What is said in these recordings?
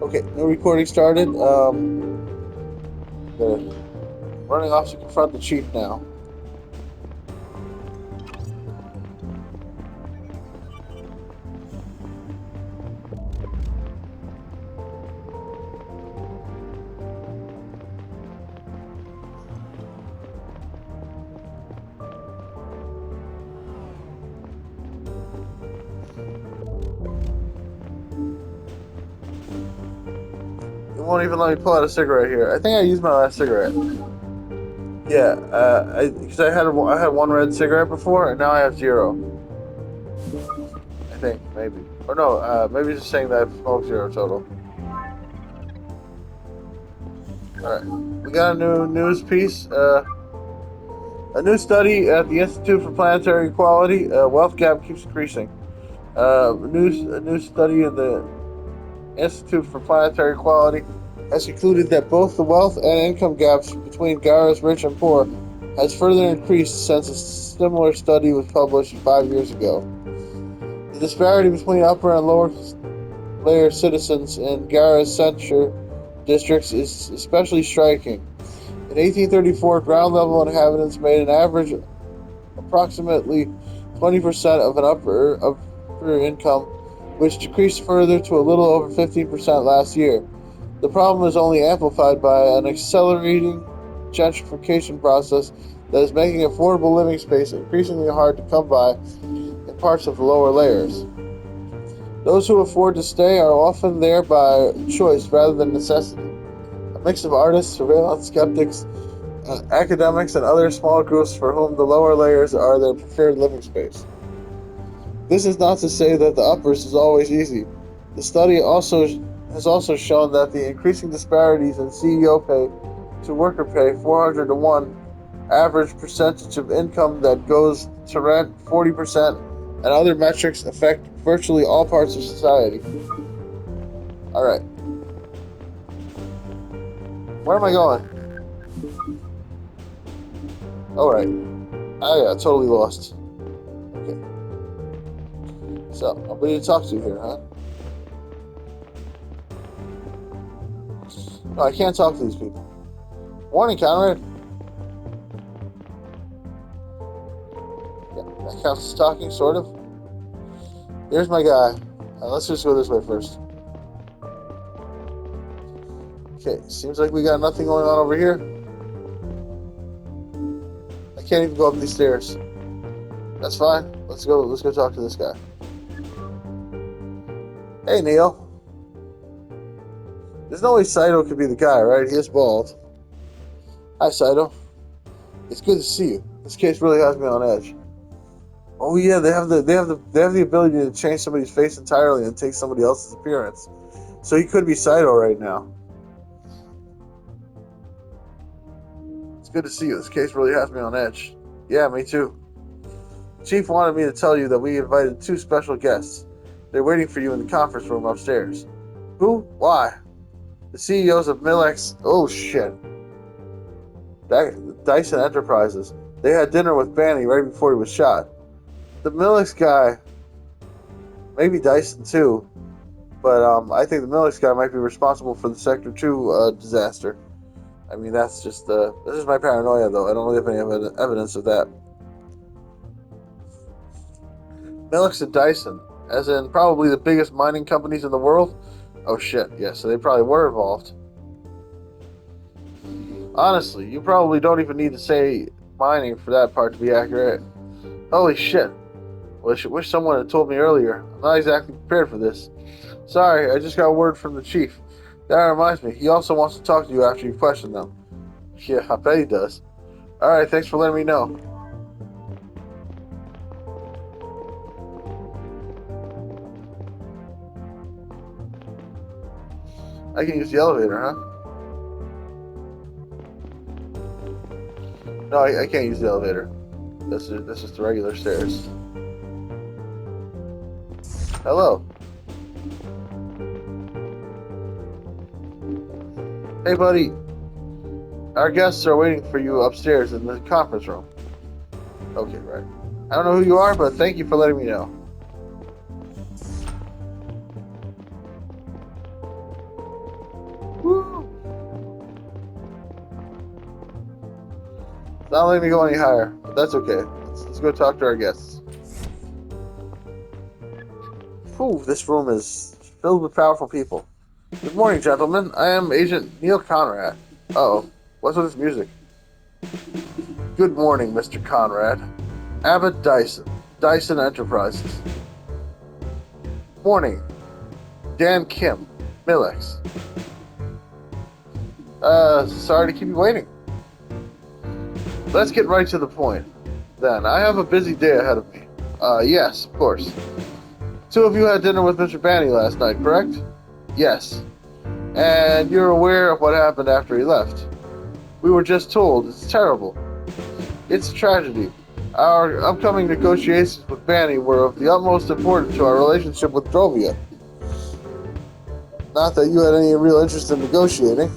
Okay, no recording started. They're running off to confront the chief now. It won't even let me pull out a cigarette here. I think I used my last cigarette. Yeah, because I had one red cigarette before, and now I have zero. I think maybe, or no, maybe it's just saying that I've smoked zero total. All right, we got a new news piece. A new study at the Institute for Planetary Equality. Wealth gap keeps increasing. A new study in the Institute for Planetary Equality has concluded that both the wealth and income gaps between Gara's rich and poor has further increased since a similar study was published 5 years ago. The disparity between upper and lower layer citizens in Gara's censure districts is especially striking. In 1834, ground level inhabitants made an average approximately 20% of an upper income, which decreased further to a little over 15% last year. The problem is only amplified by an accelerating gentrification process that is making affordable living space increasingly hard to come by in parts of the lower layers. Those who afford to stay are often there by choice rather than necessity. A mix of artists, surveillance skeptics, academics, and other small groups for whom the lower layers are their preferred living space. This is not to say that the uppers is always easy. The study also has also shown that the increasing disparities in CEO pay to worker pay, 400 to 1, average percentage of income that goes to rent, 40%, and other metrics affect virtually all parts of society. All right, where am I going? All right, I got totally lost. Okay, so nobody to talk to here, huh? No, I can't talk to these people. Warning, Conrad. Yeah, that counts as talking, sort of. Here's my guy. Let's just go this way first. Okay, seems like we got nothing going on over here. I can't even go up these stairs. That's fine. Let's go. Let's go talk to this guy. Hey, Neil. There's no way Saito could be the guy, right? He is bald. Hi, Saito. It's good to see you. This case really has me on edge. Oh yeah, they have the ability to change somebody's face entirely and take somebody else's appearance. So he could be Saito right now. It's good to see you. This case really has me on edge. Yeah, me too. Chief wanted me to tell you that we invited two special guests. They're waiting for you in the conference room upstairs. Who? Why? The CEOs of Milex. Oh shit. Dyson Enterprises. They had dinner with Banny right before he was shot. The Milex guy, maybe Dyson too, but I think the Milex guy might be responsible for the Sector 2 disaster. I mean, that's just this is my paranoia, though. I don't really have any evidence of that. Milex and Dyson, as in probably the biggest mining companies in the world. Oh shit, yeah, so they probably were involved. Honestly, you probably don't even need to say mining for that part to be accurate. Holy shit. Wish someone had told me earlier. I'm not exactly prepared for this. Sorry, I just got word from the chief. That reminds me, he also wants to talk to you after you question them. Yeah, I bet he does. Alright, thanks for letting me know. I can use the elevator, huh? No, I can't use the elevator. This is the regular stairs. Hello. Hey, buddy. Our guests are waiting for you upstairs in the conference room. Okay, right. I don't know who you are, but thank you for letting me know. Not letting me go any higher, but that's okay. Let's go talk to our guests. Whew, this room is filled with powerful people. Good morning, gentlemen. I am Agent Neil Conrad. Uh-oh. What's with this music? Good morning, Mr. Conrad. Abbott Dyson. Dyson Enterprises. Morning. Dan Kim. Milex. Sorry to keep you waiting. Let's get right to the point. Then, I have a busy day ahead of me. Yes, of course. Two of you had dinner with Mr. Banny last night, correct? Yes. And you're aware of what happened after he left. We were just told. It's terrible. It's a tragedy. Our upcoming negotiations with Banny were of the utmost importance to our relationship with Drovia. Not that you had any real interest in negotiating.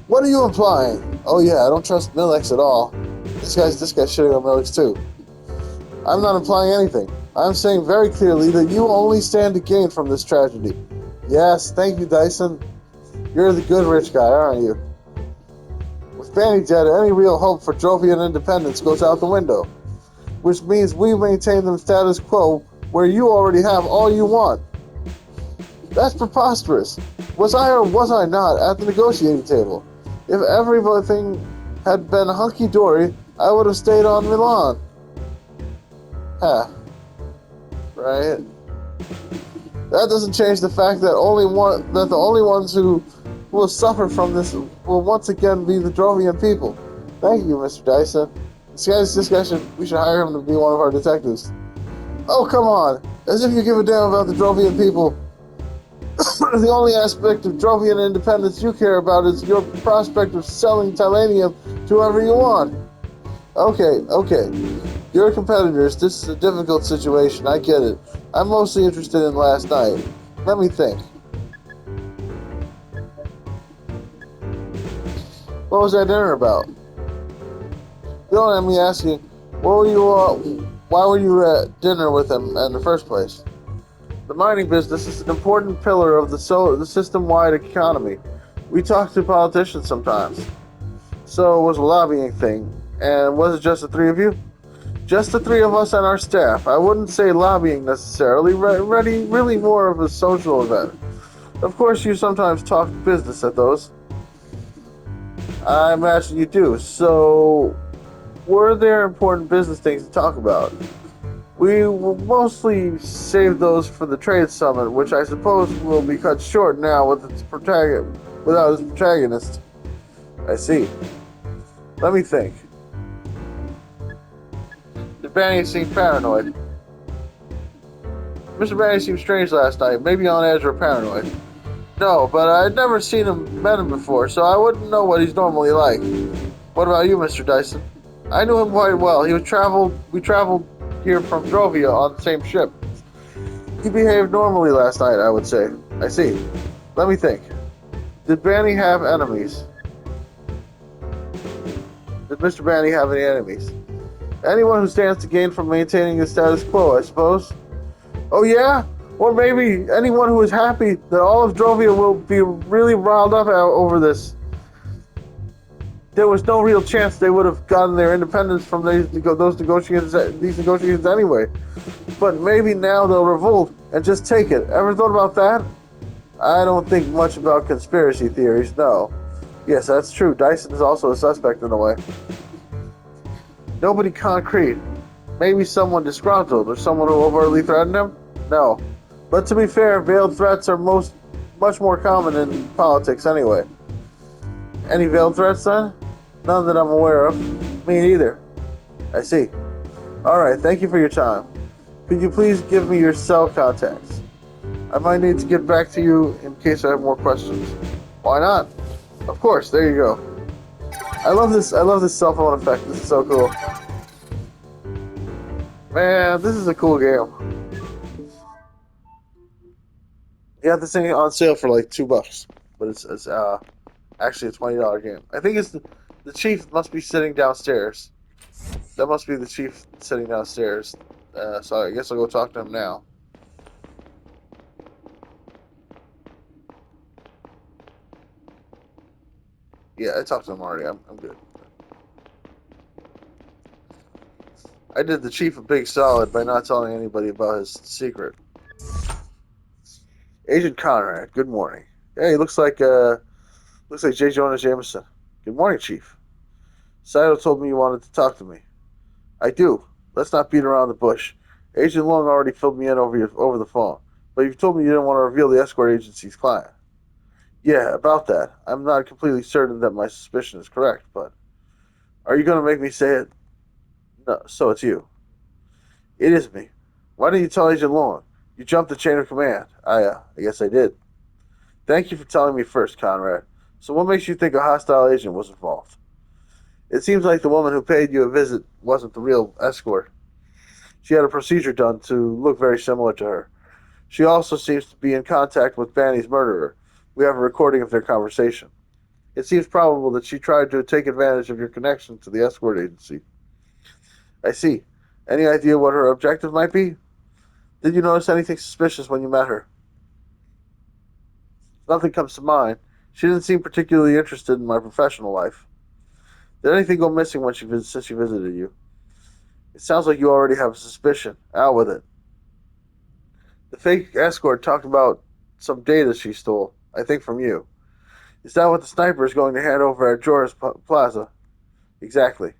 What are you implying? Oh yeah, I don't trust Milex at all. This guy's shitting on Milex too. I'm not implying anything. I'm saying very clearly that you only stand to gain from this tragedy. Yes, thank you, Dyson. You're the good rich guy, aren't you? With Banny dead, any real hope for Drovian independence goes out the window. Which means we maintain the status quo where you already have all you want. That's preposterous. Was I or was I not at the negotiating table? If everything had been hunky-dory, I would have stayed on Milan. Huh. Right? That doesn't change the fact that the only ones who will suffer from this will once again be the Drovian people. Thank you, Mr. Dyson. This guy's discussion, we should hire him to be one of our detectives. Oh, come on. As if you give a damn about the Drovian people. The only aspect of Drovian independence you care about is your prospect of selling Tilanium to whoever you want. Okay. You're competitors. This is a difficult situation. I get it. I'm mostly interested in last night. Let me think. What was that dinner about? You don't have me asking, why were you at dinner with him in the first place? The mining business is an important pillar of the system-wide economy. We talk to politicians sometimes. So it was a lobbying thing. And was it just the three of you? Just the three of us and our staff. I wouldn't say lobbying necessarily, really more of a social event. Of course, you sometimes talk business at those. I imagine you do. So, were there important business things to talk about? We will mostly save those for the trade summit, which I suppose will be cut short now without its protagonist. I see. Let me think. Did Banny seem paranoid? Mr. Banny seemed strange last night, maybe on edge or paranoid. No, but I'd never met him before, so I wouldn't know what he's normally like. What about you, Mr. Dyson? I knew him quite well. We traveled here from Drovia on the same ship. He behaved normally last night, I would say. I see. Let me think. Did Banny have enemies? Did Mr. Banny have any enemies? Anyone who stands to gain from maintaining the status quo, I suppose. Oh yeah? Or maybe anyone who is happy that all of Drovia will be really riled up over this. There was no real chance they would have gotten their independence from these negotiations anyway. But maybe now they'll revolt and just take it. Ever thought about that? I don't think much about conspiracy theories, no. Yes, that's true. Dyson is also a suspect in a way. Nobody concrete. Maybe someone disgruntled or someone who overtly threatened him? No. But to be fair, veiled threats are much more common in politics anyway. Any veiled threats then? None that I'm aware of. Me neither. I see. Alright, thank you for your time. Could you please give me your cell contacts? I might need to get back to you in case I have more questions. Why not? Of course, there you go. I love this cell phone effect. This is so cool. Man, this is a cool game. You have this thing on sale for like $2, but it's actually a $20 game. I think it's the chief must be sitting downstairs. That must be the chief sitting downstairs. So I guess I'll go talk to him now. Yeah, I talked to him already. I'm good. I did the chief a big solid by not telling anybody about his secret. Agent Conrad, good morning. Hey, looks like J. Jonah Jameson. Good morning, Chief. Saito told me you wanted to talk to me. I do. Let's not beat around the bush. Agent Long already filled me in over the phone, but you've told me you didn't want to reveal the escort agency's client. Yeah, about that. I'm not completely certain that my suspicion is correct, but are you going to make me say it? No, so it's you. It is me. Why didn't you tell Agent Long? You jumped the chain of command. I guess I did. Thank you for telling me first, Conrad. So what makes you think a hostile agent was involved? It seems like the woman who paid you a visit wasn't the real escort. She had a procedure done to look very similar to her. She also seems to be in contact with Banny's murderer. We have a recording of their conversation. It seems probable that she tried to take advantage of your connection to the escort agency. I see. Any idea what her objective might be? Did you notice anything suspicious when you met her? Nothing comes to mind. She didn't seem particularly interested in my professional life. Did anything go missing since she visited you? It sounds like you already have a suspicion. Out with it. The fake escort talked about some data she stole, I think from you. Is that what the sniper is going to hand over at Jora's Plaza? Exactly.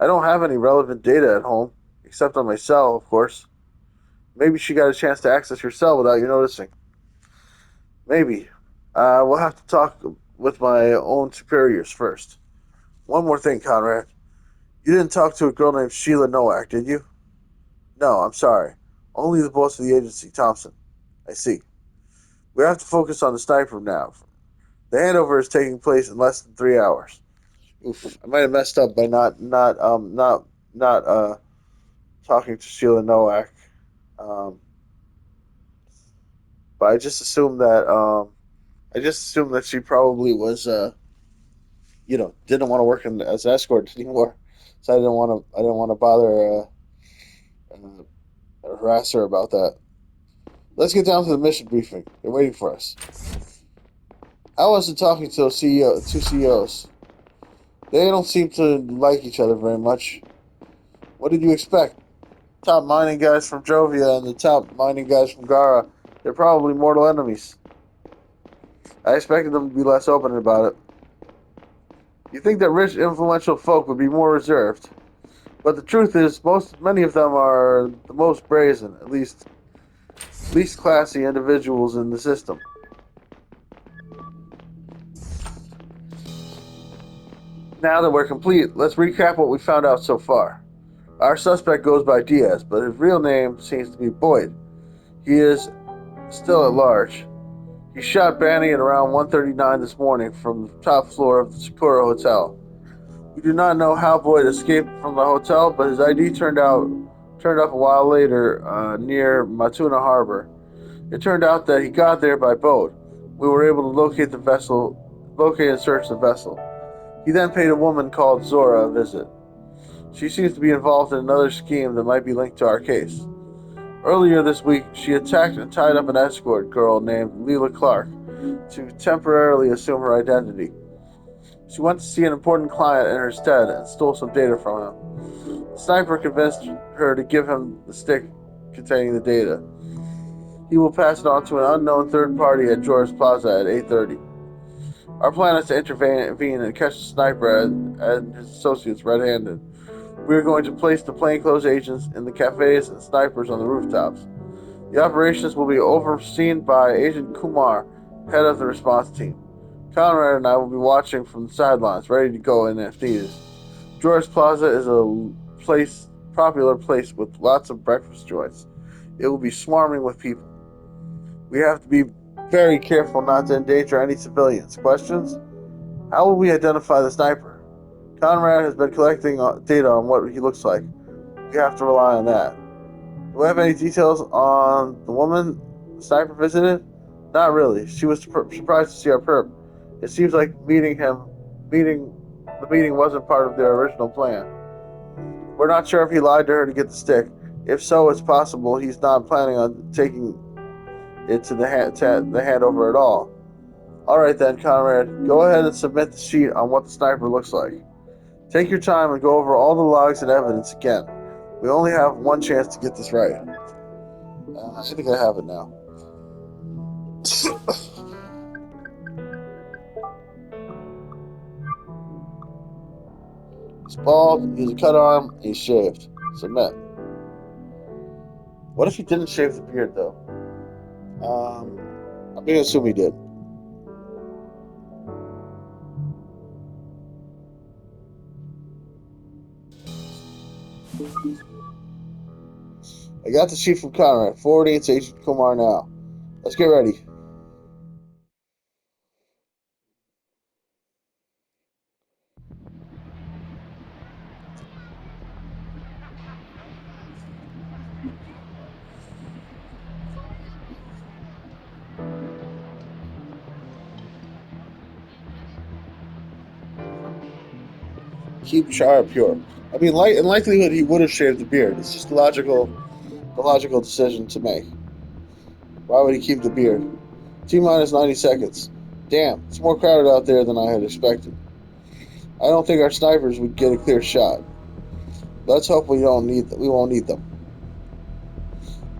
I don't have any relevant data at home, except on my cell, of course. Maybe she got a chance to access your cell without you noticing. Maybe. We'll have to talk with my own superiors first. One more thing, Conrad. You didn't talk to a girl named Sheila Nowak, did you? No, I'm sorry. Only the boss of the agency, Thompson. I see. We have to focus on the sniper now. The handover is taking place in less than 3 hours. Oof, I might have messed up by not talking to Sheila Nowak. Um, but I just assumed that she probably was didn't want to work as an escort anymore. So I didn't want to bother harass her about that. Let's get down to the mission briefing. They're waiting for us. How was it talking to those two CEOs? They don't seem to like each other very much. What did you expect? Top mining guys from Jovia and the top mining guys from Gara. They're probably mortal enemies. I expected them to be less open about it. You think that rich, influential folk would be more reserved. But the truth is, many of them are the most brazen, at least classy individuals in the system. Now that we're complete, let's recap what we found out so far. Our suspect goes by Diaz, but his real name seems to be Boyd. He is still at large. He shot Banny at around 1:39 this morning from the top floor of the Sakura Hotel. We do not know how Boyd escaped from the hotel, but his ID turned up a while later near Matuna Harbor. It turned out that he got there by boat. We were able to locate and search the vessel. He then paid a woman called Zora a visit. She seems to be involved in another scheme that might be linked to our case. Earlier this week, she attacked and tied up an escort girl named Leela Clark to temporarily assume her identity. She went to see an important client in her stead and stole some data from him. The sniper convinced her to give him the stick containing the data. He will pass it on to an unknown third party at Jora's Plaza at 8:30. Our plan is to intervene and catch the sniper and his associates red-handed. We are going to place the plainclothes agents in the cafes and snipers on the rooftops. The operations will be overseen by Agent Kumar, head of the response team. Conrad and I will be watching from the sidelines, ready to go in if needed. George Plaza is a popular place with lots of breakfast joints. It will be swarming with people. We have to be very careful not to endanger any civilians. Questions? How will we identify the sniper? Conrad has been collecting data on what he looks like. We have to rely on that. Do we have any details on the woman the sniper visited? Not really. She was surprised to see our perp. It seems like meeting the meeting wasn't part of their original plan. We're not sure if he lied to her to get the stick. If so, it's possible he's not planning on taking it to the handover at all. All right then, Conrad. Go ahead and submit the sheet on what the sniper looks like. Take your time and go over all the logs and evidence again. We only have one chance to get this right. I think I have it now. He's bald, he's a cut arm, and he's shaved. Submit. What if he didn't shave the beard, though? I'm going to assume he did. I got the sheet from Conrad. Forwarding it to Agent Kumar now. Let's get ready. Keep Shire pure. I mean, in likelihood, he would have shaved the beard. It's just the logical decision to make. Why would he keep the beard? T minus 90 seconds. Damn, it's more crowded out there than I had expected. I don't think our snipers would get a clear shot. Let's hope we won't need them.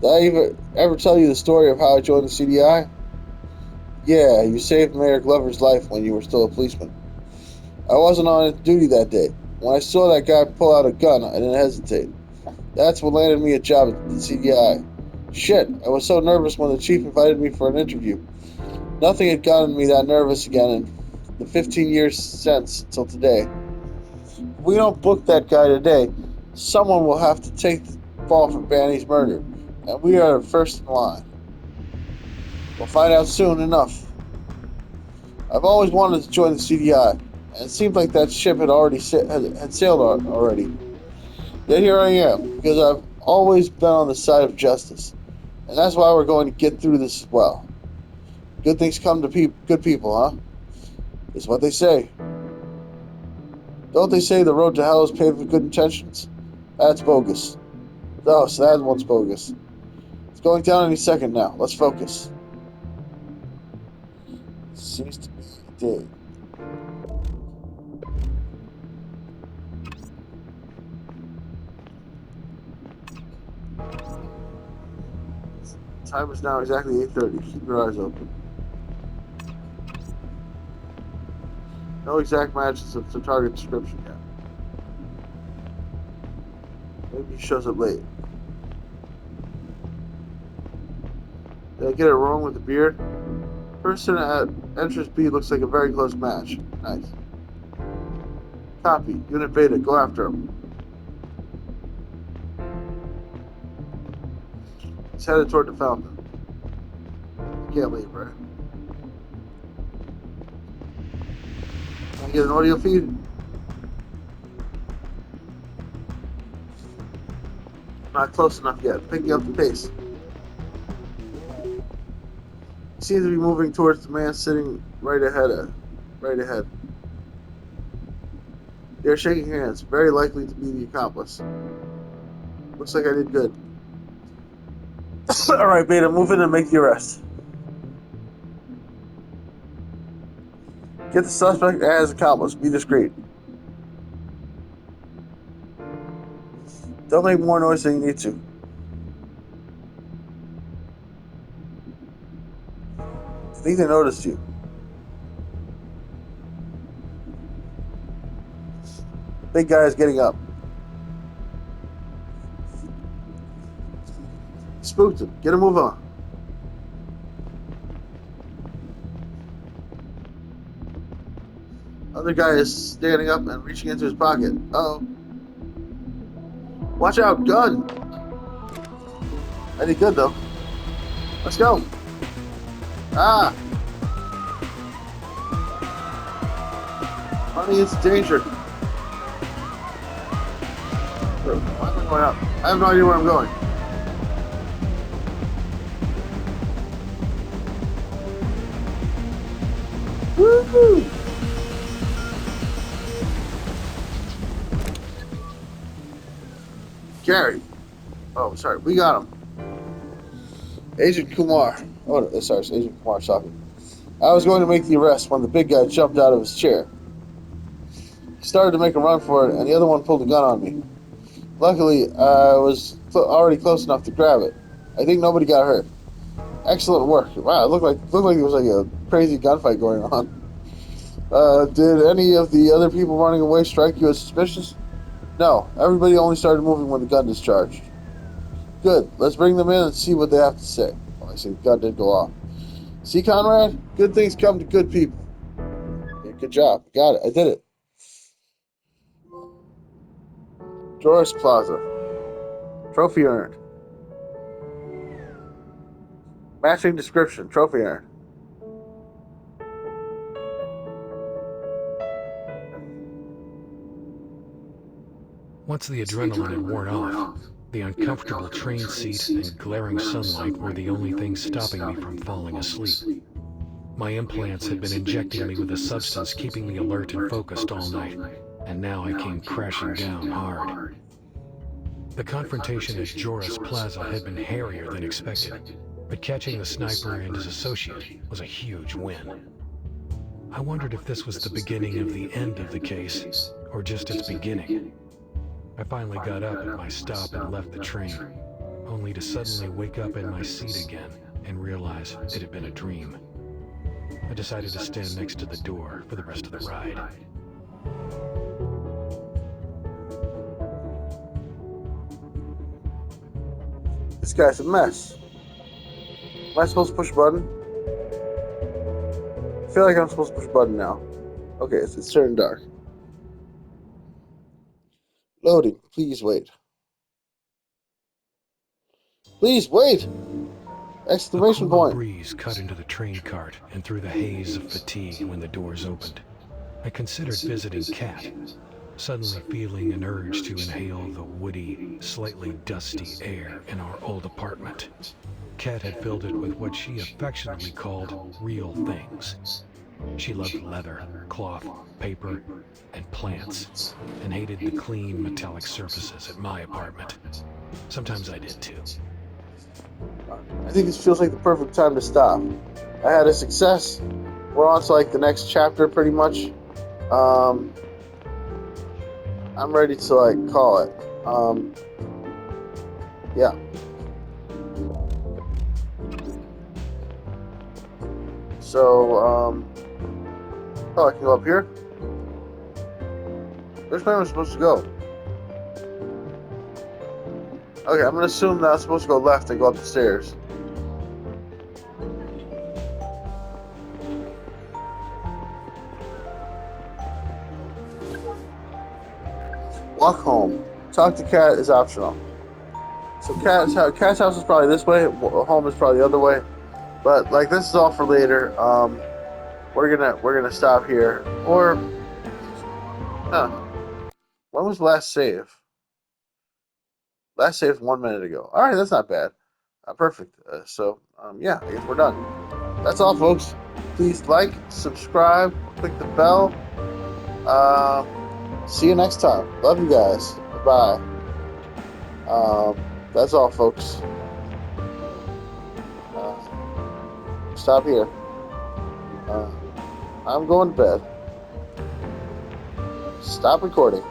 Did I ever tell you the story of how I joined the CDI? Yeah, you saved Mayor Glover's life when you were still a policeman. I wasn't on duty that day. When I saw that guy pull out a gun, I didn't hesitate. That's what landed me a job at the CDI. Shit, I was so nervous when the chief invited me for an interview. Nothing had gotten me that nervous again in the 15 years since till today. If we don't book that guy today, someone will have to take the fall for Banny's murder, and we are first in line. We'll find out soon enough. I've always wanted to join the CDI, and it seemed like that ship had sailed already. Yet here I am, because I've always been on the side of justice, and that's why we're going to get through this as well. Good things come to good people, huh? Is what they say. Don't they say the road to hell is paved with good intentions? That's bogus. Oh, so that one's bogus. It's going down any second now. Let's focus. Seems to be dead. Time is now exactly 8:30. Keep your eyes open. No exact matches of the target description yet. Maybe he shows up late. Did I get it wrong with the beard? Person at entrance B looks like a very close match. Nice. Copy. Unit Beta, go after him. He's headed toward the fountain. Can't leave, right? Can I get an audio feed? Not close enough yet. Picking up the pace. He seems to be moving towards the man sitting right ahead. They're shaking hands, very likely to be the accomplice. Looks like I did good. Alright, Beta, move in and make the arrest. Get the suspect as accomplice. Be discreet. Don't make more noise than you need to. I think they noticed you. Big guy is getting up. Spooked him. Get a move on. Other guy is standing up and reaching into his pocket. Uh-oh. Watch out, gun! I did good, though. Let's go. Ah! Running into danger. Why am I going up? I have no idea where I'm going. Woo-hoo! Gary. Oh, sorry. We got him. Agent Kumar. Oh, sorry. Agent Kumar talking. I was going to make the arrest when the big guy jumped out of his chair. He started to make a run for it, and the other one pulled a gun on me. Luckily, I was already close enough to grab it. I think nobody got hurt. Excellent work. Wow, it looked like there was like a crazy gunfight going on. Did any of the other people running away strike you as suspicious? No, everybody only started moving when the gun discharged. Good. Let's bring them in and see what they have to say. Oh, I see the gun did go off. See, Conrad? Good things come to good people. Yeah, good job. Got it. I did it. Doris Plaza. Trophy earned. Matching description. Trophy earned. Once the adrenaline had worn off, the uncomfortable train seat and glaring sunlight were the only things stopping me from falling asleep. My implants had been injecting me with a substance keeping me alert and focused all night, and now I came crashing down hard. The confrontation at Joris Plaza had been hairier than expected, but catching the sniper and his associate was a huge win. I wondered if this was the beginning of the end of the case, or just its beginning. I finally got up at my stop and left the train, only to suddenly wake up in my seat again and realize it had been a dream. I decided to stand next to the door for the rest of the ride. This guy's a mess. Am I supposed to push a button? I feel like I'm supposed to push a button now. Okay, it's turning dark. Loading. Please wait. Please wait! A Exclamation cool point. breeze cut into the train cart and through the haze of fatigue when the doors opened. I considered visiting Kat, suddenly feeling an urge to inhale the woody, slightly dusty air in our old apartment. Kat had filled it with what she affectionately called real things. She loved leather, cloth, paper, and plants, and hated the clean metallic surfaces at my apartment. Sometimes I did too. I think this feels like the perfect time to stop. I had a success. We're on to like the next chapter pretty much. Um, I'm ready to like call it. Yeah. So, oh, I can go up here. Which way am I supposed to go? Okay, I'm gonna assume that I'm supposed to go left and go up the stairs. Walk home. Talk to Kat is optional. So Kat's house is probably this way. Home is probably the other way. But like this is all for later. We're gonna stop here. Or, huh? When was the last save? Last save 1 minute ago. All right, that's not bad. Perfect. Yeah, I guess we're done. That's all, folks. Please like, subscribe, click the bell. See you next time. Love you guys. Bye. That's all, folks. Stop here. I'm going to bed. Stop recording.